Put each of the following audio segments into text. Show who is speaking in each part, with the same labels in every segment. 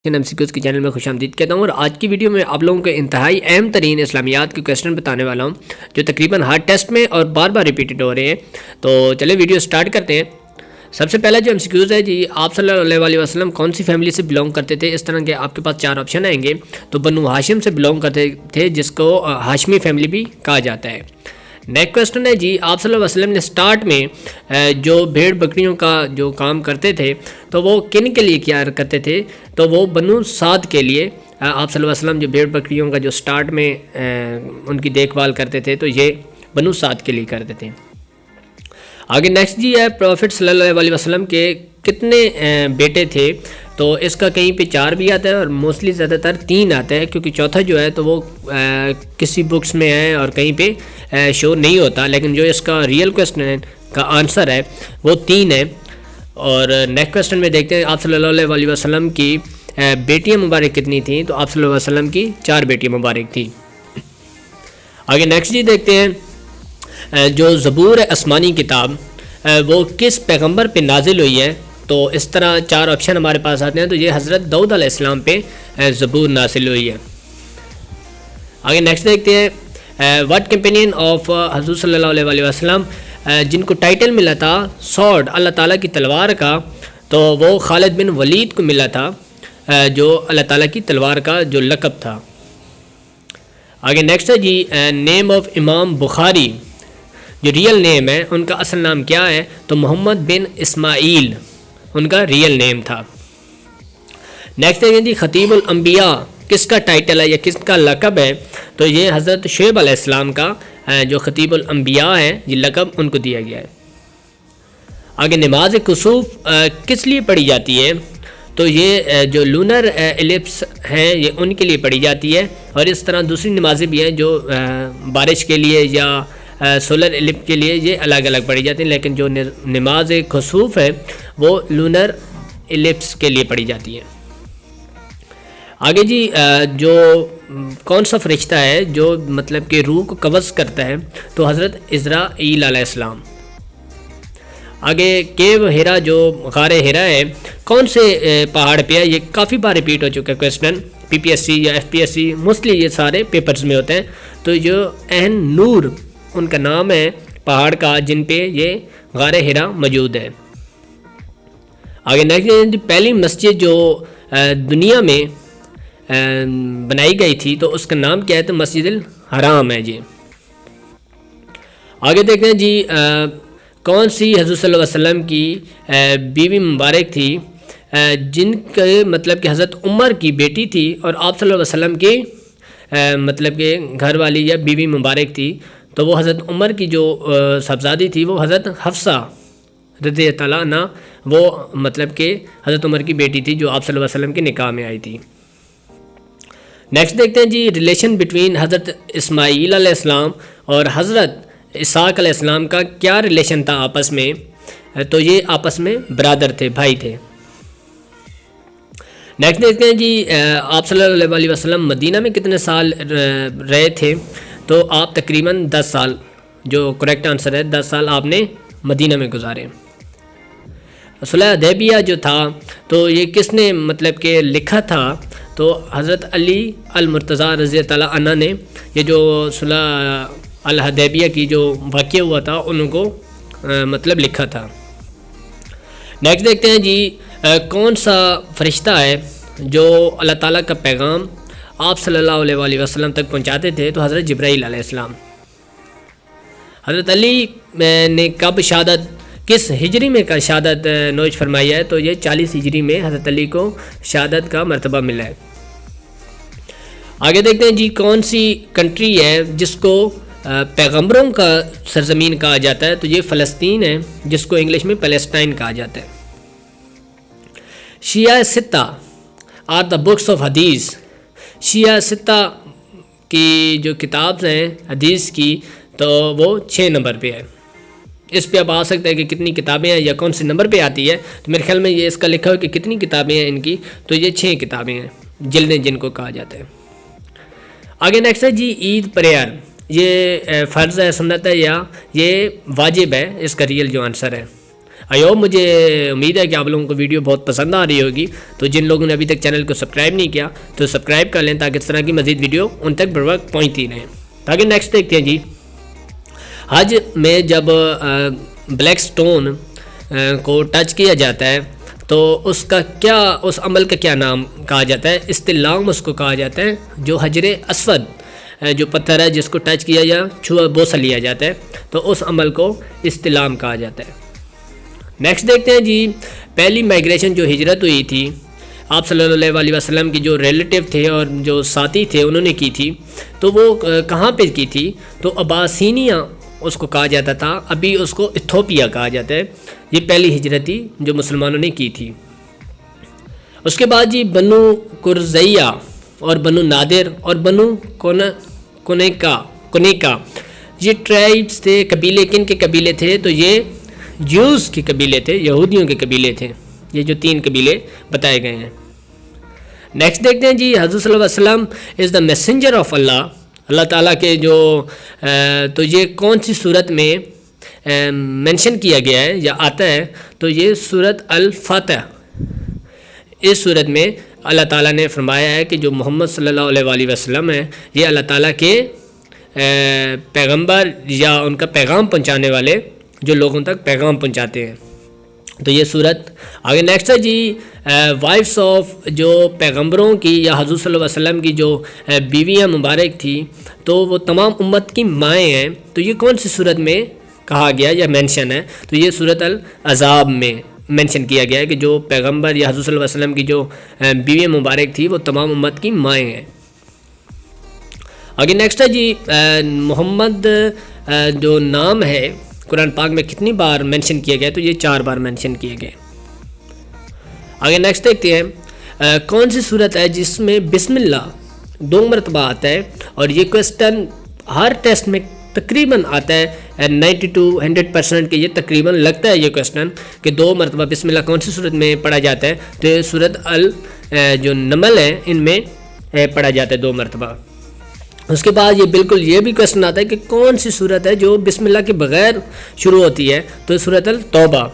Speaker 1: MCQs کے channel میں خوش آمدید کہتا ہوں، اور آج کی ویڈیو میں آپ لوگوں کے انتہائی اہم ترین اسلامیات کے کویسچن بتانے والا ہوں جو تقریباً ہر ٹیسٹ میں اور بار بار ریپیٹڈ ہو رہے ہیں۔ تو چلے ویڈیو سٹارٹ کرتے ہیں۔ سب سے پہلا جو MCQs ہے جی، آپ صلی اللہ علیہ وسلم کون سی فیملی سے بلونگ کرتے تھے؟ اس طرح کے آپ کے پاس 4 آپشن آئیں گے۔ تو بنو ہاشم سے بلونگ کرتے تھے، جس کو ہاشمی فیملی بھی کہا جاتا ہے۔ نیکسٹ کویسچن ہے جی، آپ صلی اللہ علیہ وسلم نے سٹارٹ میں جو بھیڑ بکریوں کا جو کام کرتے تھے تو وہ کن کے لیے کیا کرتے تھے؟ تو وہ بنو سعد کے لیے۔ آپ صلی اللہ علیہ وسلم جو بھیڑ بکریوں کا جو سٹارٹ میں ان کی دیکھ بھال کرتے تھے تو یہ بنو سعد کے لیے کرتے تھے۔ آگے نیکسٹ جی ہے، پروفٹ صلی اللہ علیہ وسلم کے کتنے بیٹے تھے؟ تو اس کا کہیں پہ 4 بھی آتا ہے اور موسٹلی زیادہ تر 3 آتا ہے، کیونکہ چوتھا جو ہے تو وہ کسی بکس میں ہے اور کہیں پہ شو نہیں ہوتا، لیکن جو اس کا ریئل کویسچن کا آنسر ہے وہ 3 ہے۔ اور نیکسٹ کویسچن میں دیکھتے ہیں آپ صلی اللہ علیہ وسلم کی بیٹیاں مبارک کتنی تھیں؟ تو آپ صلی اللہ علیہ وسلم کی 4 بیٹیاں مبارک تھیں۔ آگے نیکسٹ جی دیکھتے ہیں، جو زبور آسمانی کتاب وہ کس پیغمبر پہ نازل ہوئی ہے؟ تو اس طرح 4 آپشن ہمارے پاس آتے ہیں، تو یہ حضرت داؤد علیہ السلام پہ زبور نازل ہوئی ہے۔ آگے نیکسٹ دیکھتے ہیں، وٹ کمپینین آف حضور صلی اللہ علیہ وسلم، جن کو ٹائٹل ملا تھا سورڈ اللہ تعالیٰ کی تلوار کا، تو وہ خالد بن ولید کو ملا تھا، جو اللہ تعالیٰ کی تلوار کا جو لقب تھا۔ آگے نیکسٹ ہے جی، نیم آف امام بخاری، جو ریئل نیم ہے ان کا اصل نام کیا ہے؟ تو محمد بن اسماعیل ان کا ریئل نیم تھا۔ نیکسٹ ہے جی، خطیب الانبیاء کس کا ٹائٹل ہے یا کس کا لقب ہے؟ تو یہ حضرت شعیب علیہ السلام کا جو خطیب الانبیاء ہے یہ لقب ان کو دیا گیا ہے۔ آگے نماز کسوف کس لیے پڑھی جاتی ہے؟ تو یہ جو لونر ایلپس ہیں یہ ان کے لیے پڑھی جاتی ہے، اور اس طرح دوسری نمازیں بھی ہیں جو بارش کے لیے یا سولر ایلپ کے لیے، یہ الگ الگ پڑھی جاتی ہیں، لیکن جو نماز کسوف ہے وہ لونر ایلپس کے لیے پڑھی جاتی ہے۔ آگے جی، جو کون سا فرشتہ ہے جو مطلب کہ روح کو قبض کرتا ہے؟ تو حضرت اسرائیل علیہ السلام۔ آگے کیو ہیرا، جو غار ہیرا ہے کون سے پہاڑ پہ ہے؟ یہ کافی بار ریپیٹ ہو چکا ہے کویسچن، PPSC یا FPSC موسٹلی یہ سارے پیپرز میں ہوتے ہیں۔ تو جو عین نور ان کا نام ہے پہاڑ کا جن پہ یہ غار ہیرا موجود ہے۔ آگے نیکسٹ، پہلی مسجد جو دنیا میں بنائی گئی تھی تو اس کا نام کیا ہے؟ تو مسجد الحرام ہے جی۔ آگے دیکھتے ہیں جی، کون سی حضور صلی اللہ علیہ وسلم کی بیوی مبارک تھی جن کے مطلب کہ حضرت عمر کی بیٹی تھی، اور آپ صلی اللہ علیہ وسلم کی مطلب کہ گھر والی یا بیوی مبارک تھی؟ تو وہ حضرت عمر کی جو صاحبزادی تھی وہ حضرت حفصہ رضی اللہ عنہ، وہ مطلب کہ حضرت عمر کی بیٹی تھی جو آپ صلی اللہ علیہ وسلم کے نکاح میں آئی تھی۔ نیکسٹ دیکھتے ہیں جی، ریلیشن بٹوین حضرت اسماعیل علیہ السلام اور حضرت اسحاق علیہ السلام کا کیا ریلیشن تھا آپس میں؟ تو یہ آپس میں برادر تھے، بھائی تھے۔ نیکسٹ دیکھتے ہیں جی، آپ صلی اللہ علیہ وسلم مدینہ میں کتنے سال رہے تھے؟ تو آپ تقریباً 10 سال، جو کریکٹ آنسر ہے 10 سال آپ نے مدینہ میں گزارے۔ صلح حدیبیہ جو تھا تو یہ کس نے مطلب کہ لکھا تھا؟ تو حضرت علی المرتضیٰ رضی اللہ عنہ نے یہ جو صلح الحدیبیہ کی جو واقعہ ہوا تھا ان کو مطلب لکھا تھا۔ نیکسٹ دیکھتے ہیں جی، کون سا فرشتہ ہے جو اللہ تعالیٰ کا پیغام آپ صلی اللہ علیہ وسلم تک پہنچاتے تھے؟ تو حضرت جبرائیل علیہ السلام۔ حضرت علی نے کب شہادت، کس ہجری میں کا شہادت نوش فرمائی ہے؟ تو یہ 40 ہجری میں حضرت علی کو شہادت کا مرتبہ ملا ہے۔ آگے دیکھتے ہیں جی، کون سی کنٹری ہے جس کو پیغمبروں کا سرزمین کہا جاتا ہے؟ تو یہ فلسطین ہے، جس کو انگلش میں پیلسٹائن کہا جاتا ہے۔ شیعہ ستہ آر دا بکس آف حدیث، شیعہ ستہ کی جو کتاب ہیں حدیث کی تو وہ 6 نمبر پہ ہے۔ اس پہ اب آ سکتا ہے کہ کتنی کتابیں ہیں یا کون سے نمبر پہ آتی ہے، تو میرے خیال میں یہ اس کا لکھا ہو کہ کتنی کتابیں ہیں ان کی، تو یہ 6 کتابیں ہیں، جلدیں جن کو کہا جاتا ہے۔ آگے نیکسٹ ہے جی، عید پریئر یہ فرض ہے، سنت ہے یا یہ واجب ہے؟ اس کا ریئل جو آنسر ہے ہوپ مجھے امید ہے کہ آپ لوگوں کو ویڈیو بہت پسند آ رہی ہوگی. تو جن لوگوں نے ابھی تک چینل کو سبسکرائب نہیں کیا تو سبسکرائب کر لیں تاکہ اس طرح کی مزید ویڈیو ان تک بر وقت پہنچتی رہیں. تاکہ نیکسٹ دیکھتے ہیں جی. حج میں جب بلیک سٹون کو ٹچ کیا جاتا ہے تو اس عمل کا کیا نام کہا جاتا ہے؟ استلام اس کو کہا جاتا ہے. جو حجر اسود جو پتھر ہے جس کو ٹچ کیا یا چھوا بوسہ لیا جاتا ہے تو اس عمل کو استلام کہا جاتا ہے. نیکسٹ دیکھتے ہیں جی. پہلی مائگریشن جو ہجرت ہوئی تھی آپ صلی اللہ علیہ وسلم کی جو ریلیٹیو تھے اور جو ساتھی تھے انہوں نے کی تھی تو وہ کہاں پہ کی تھی؟ تو اباسینیہ اس کو کہا جاتا تھا. ابھی اس کو ایتھوپیا کہا جاتا ہے. یہ پہلی ہجرت تھی جو مسلمانوں نے کی تھی. اس کے بعد جی بنو قرظیہ اور بنو نادر اور بنو کنیکا یہ ٹرائبس تھے. قبیلے کن کے قبیلے تھے؟ تو یہ جوز کے قبیلے تھے, یہودیوں کے قبیلے تھے. یہ جو 3 قبیلے بتائے گئے ہیں. نیکسٹ دیکھتے ہیں جی. حضرت صلی اللہ علیہ وسلم از دا میسنجر آف اللہ, اللہ تعالیٰ کے جو تو یہ کون سی صورت میں مینشن کیا گیا ہے یا آتا ہے؟ تو یہ صورت الفاتح. اس صورت میں اللہ تعالیٰ نے فرمایا ہے کہ جو محمد صلی اللہ علیہ وسلم ہے یہ اللہ تعالیٰ کے پیغمبر یا ان کا پیغام پہنچانے والے جو لوگوں تک پیغام پہنچاتے ہیں. تو یہ صورت آگے. نیکسٹ ہے جی وائفس آف جو پیغمبروں کی یا حضور صلی اللہ علیہ وسلم کی جو بیویاں مبارک تھی تو وہ تمام امت کی مائیں ہیں. تو یہ کون سی صورت میں کہا گیا یا مینشن ہے؟ تو یہ صورت الاحزاب میں مینشن کیا گیا ہے کہ جو پیغمبر یا حضور صلی اللہ علیہ وسلم کی جو بیویاں مبارک تھی وہ تمام امت کی مائیں ہیں. آگے نیکسٹ ہے جی محمد جو نام ہے قرآن پاک میں کتنی بار مینشن کیا گیا؟ تو یہ 4 بار مینشن کیے گئے. آگے نیکسٹ دیکھتے ہیں کون سی صورت ہے جس میں بسم اللہ 2 مرتبہ آتا ہے؟ اور یہ کوسٹن ہر ٹیسٹ میں تقریباً آتا ہے 90-100% کے. یہ تقریباً لگتا ہے یہ کوسٹن کہ 2 مرتبہ بسم اللہ کون سی صورت میں پڑھا جاتا ہے؟ تو یہ صورت جو نمل ہے ان میں پڑھا جاتا ہے 2 مرتبہ. اس کے بعد یہ بالکل یہ بھی کوسچن آتا ہے کہ کون سی صورت ہے جو بسم اللہ کے بغیر شروع ہوتی ہے؟ تو صورت التوبہ.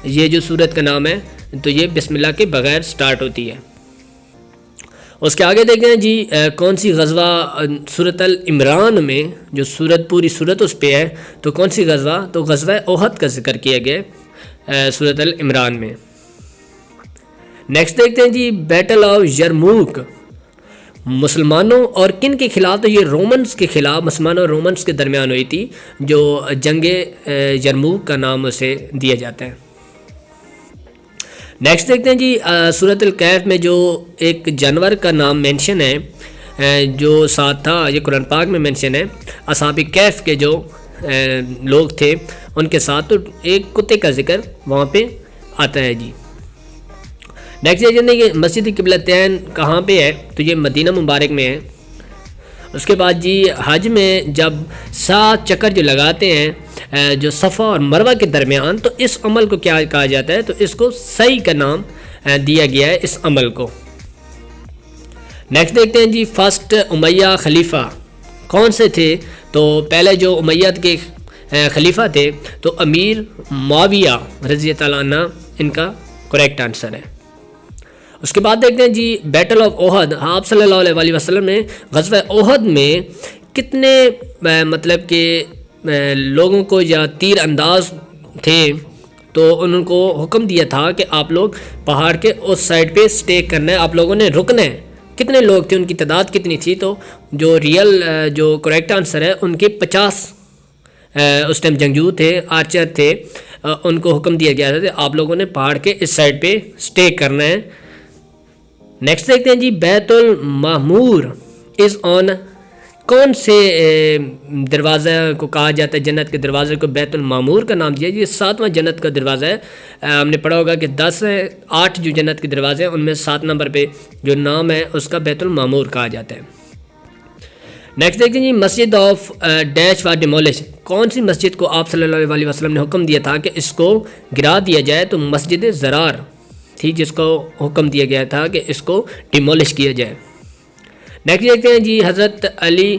Speaker 1: یہ جو صورت کا نام ہے تو یہ بسم اللہ کے بغیر سٹارٹ ہوتی ہے. اس کے آگے دیکھتے ہیں جی کون سی غزوہ صورت العمران میں جو صورت پوری صورت اس پہ ہے تو کون سی غزوہ؟ تو غزوہ احد کا ذکر کیا گیا صورت العمران میں. نیکسٹ دیکھتے ہیں جی بیٹل آف یرموک مسلمانوں اور کن کے خلاف؟ تو یہ رومنز کے خلاف, مسلمانوں اور رومنز کے درمیان ہوئی تھی جو جنگ یرموک کا نام اسے دیا جاتا ہے. نیکسٹ دیکھتے ہیں جی سورۃ الکہف میں جو ایک جانور کا نام مینشن ہے جو ساتھ تھا, یہ قرآن پاک میں مینشن ہے. اصحاب کہف کے جو لوگ تھے ان کے ساتھ تو ایک کتے کا ذکر وہاں پہ آتا ہے جی. نیکسٹ دیکھیں کہ مسجد قبلتین کہاں پہ ہے؟ تو یہ مدینہ مبارک میں ہے. اس کے بعد جی حج میں جب 7 چکر جو لگاتے ہیں جو صفا اور مروہ کے درمیان تو اس عمل کو کیا کہا جاتا ہے؟ تو اس کو سعی کا نام دیا گیا ہے اس عمل کو. نیکسٹ دیکھتے ہیں جی فرسٹ امیہ خلیفہ کون سے تھے؟ تو پہلے جو امیہ کے خلیفہ تھے تو امیر معاویہ رضی اللہ عنہ ان کا کریکٹ آنسر ہے. اس کے بعد دیکھتے ہیں جی بیٹل آف احد. آپ صلی اللہ علیہ وسلم نے غزوہ احد میں کتنے مطلب کہ لوگوں کو یا تیر انداز تھے تو ان کو حکم دیا تھا کہ آپ لوگ پہاڑ کے اس سائڈ پہ سٹے کرنا ہے, آپ لوگوں نے رکنا ہے. کتنے لوگ تھے, ان کی تعداد کتنی تھی؟ تو جو ریئل جو کریکٹ آنسر ہے ان کے 50 اس ٹائم جنگجو تھے, آرچر تھے. ان کو حکم دیا گیا تھا کہ آپ لوگوں نے پہاڑ کے اس سائڈ پہ سٹے کرنا ہے. نیکسٹ دیکھتے ہیں جی بیت المعمور از آن کون سے دروازہ کو کہا جاتا ہے؟ جنت کے دروازے کو بیت المعمور کا نام دیا. یہ 7واں جنت کا دروازہ ہے. ہم نے پڑھا ہوگا کہ 8 جو جنت کے دروازے ہیں ان میں 7 نمبر پہ جو نام ہے اس کا بیت المعمور کہا جاتا ہے. نیکسٹ دیکھتے ہیں جی مسجد آف ڈیش و ڈیمولش کون سی مسجد کو آپ صلی اللہ علیہ وسلم نے حکم دیا تھا کہ اس کو گرا دیا جائے؟ تو مسجد زرار تھی جس کو حکم دیا گیا تھا کہ اس کو ڈیمولش کیا جائے. نیکسٹ دیکھتے ہیں جی حضرت علی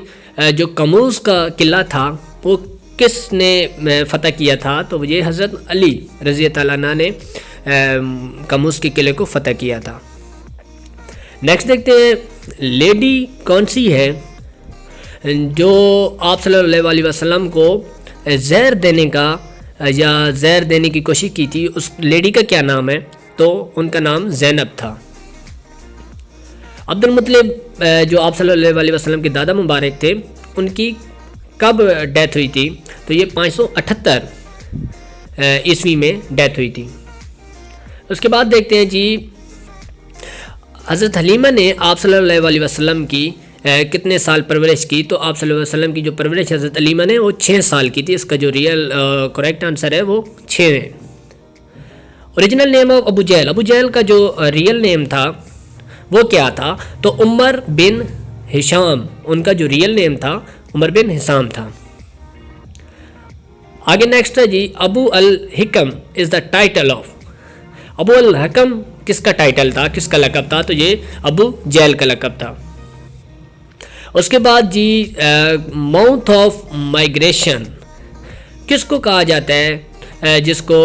Speaker 1: جو کموز کا قلعہ تھا وہ کس نے فتح کیا تھا؟ تو یہ حضرت علی رضی اللہ عنہ نے قاموس کے قلعے کو فتح کیا تھا۔ نیکسٹ دیکھتے ہیں لیڈی کون سی ہے جو آپ صلی اللہ علیہ وسلم کو زہر دینے کا یا زہر دینے کی کوشش کی تھی، اس لیڈی کا کیا نام ہے؟ تو ان کا نام زینب تھا۔ عبد المطلب جو آپ صلی اللہ علیہ وسلم کے دادا مبارک تھے، ان کی کب ڈیتھ ہوئی تھی؟ تو یہ 578 عیسوی میں ڈیتھ ہوئی تھی۔ اس کے بعد دیکھتے ہیں جی حضرت حلیمہ نے آپ صلی اللہ علیہ وسلم کی کتنے سال پرورش کی؟ تو آپ صلی اللہ علیہ وسلم کی جو پرورش حضرت حلیمہ نے وہ 6 سال کی تھی۔ اس کا جو ریئل کریکٹ آنسر ہے وہ 6 ہے۔ اوریجنل نیم آف ابو جہل، ابو جہل کا جو ریئل نیم تھا وہ کیا تھا؟ تو عمر بن ہشام، ان کا جو ریئل نیم تھا عمر بن ہشام تھا۔ آگے نیکسٹ ہے جی ابو الحکم از دا ٹائٹل آف، ابو الحکم کس کا ٹائٹل تھا، کس کا لقب تھا؟ تو یہ ابو جہل کا لقب تھا۔ اس کے بعد جی ماؤنتھ آف مائیگریشن کس کو کہا جاتا ہے؟ جس کو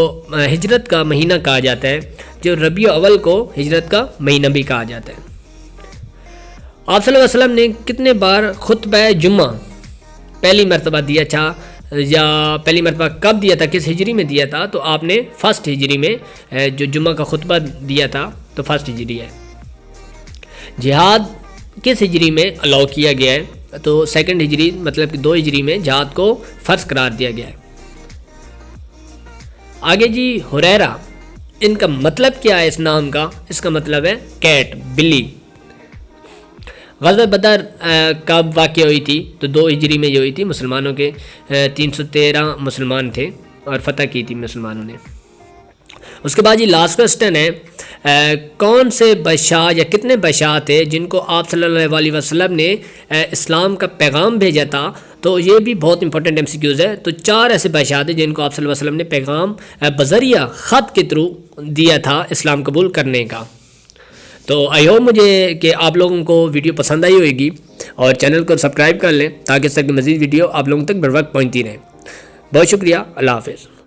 Speaker 1: ہجرت کا مہینہ کہا جاتا ہے، جو ربیع اول کو ہجرت کا مہینہ بھی کہا جاتا ہے۔ آپ صلی اللہ علیہ وسلم نے کتنے بار خطبہ جمعہ پہلی مرتبہ دیا تھا، یا پہلی مرتبہ کب دیا تھا، کس ہجری میں دیا تھا؟ تو آپ نے 1 ہجری میں جو جمعہ کا خطبہ دیا تھا تو 1 ہجری ہے۔ جہاد کس ہجری میں الاؤ کیا گیا ہے؟ تو 2 ہجری، مطلب کہ 2 ہجری میں جہاد کو فرض قرار دیا گیا ہے۔ آگے جی ہریرہ، ان کا مطلب کیا ہے اس نام کا؟ اس کا مطلب ہے کیٹ، بلی۔ غزوہ بدر کب واقع ہوئی تھی؟ تو 2 ہجری میں یہ ہوئی تھی، مسلمانوں کے 313 مسلمان تھے اور فتح کی تھی مسلمانوں نے۔ اس کے بعد یہ لاسٹ کوسٹن ہے، کون سے بادشاہ یا کتنے بادشاہ تھے جن کو آپ صلی اللہ علیہ وسلم نے اسلام کا پیغام بھیجا تھا؟ تو یہ بھی بہت امپورٹنٹ MCQs ہے۔ تو 4 ایسے بادشاہ تھے جن کو آپ صلی اللہ علیہ وسلم نے پیغام بذریعہ خط کے تھرو دیا تھا اسلام قبول کرنے کا۔ تو آئی ہوپ مجھے کہ آپ لوگوں کو ویڈیو پسند آئی ہوئے گی، اور چینل کو سبسکرائب کر لیں تاکہ اس طرح کی مزید ویڈیو آپ لوگوں تک بر وقت پہنچتی رہیں۔ بہت شکریہ، اللہ حافظ۔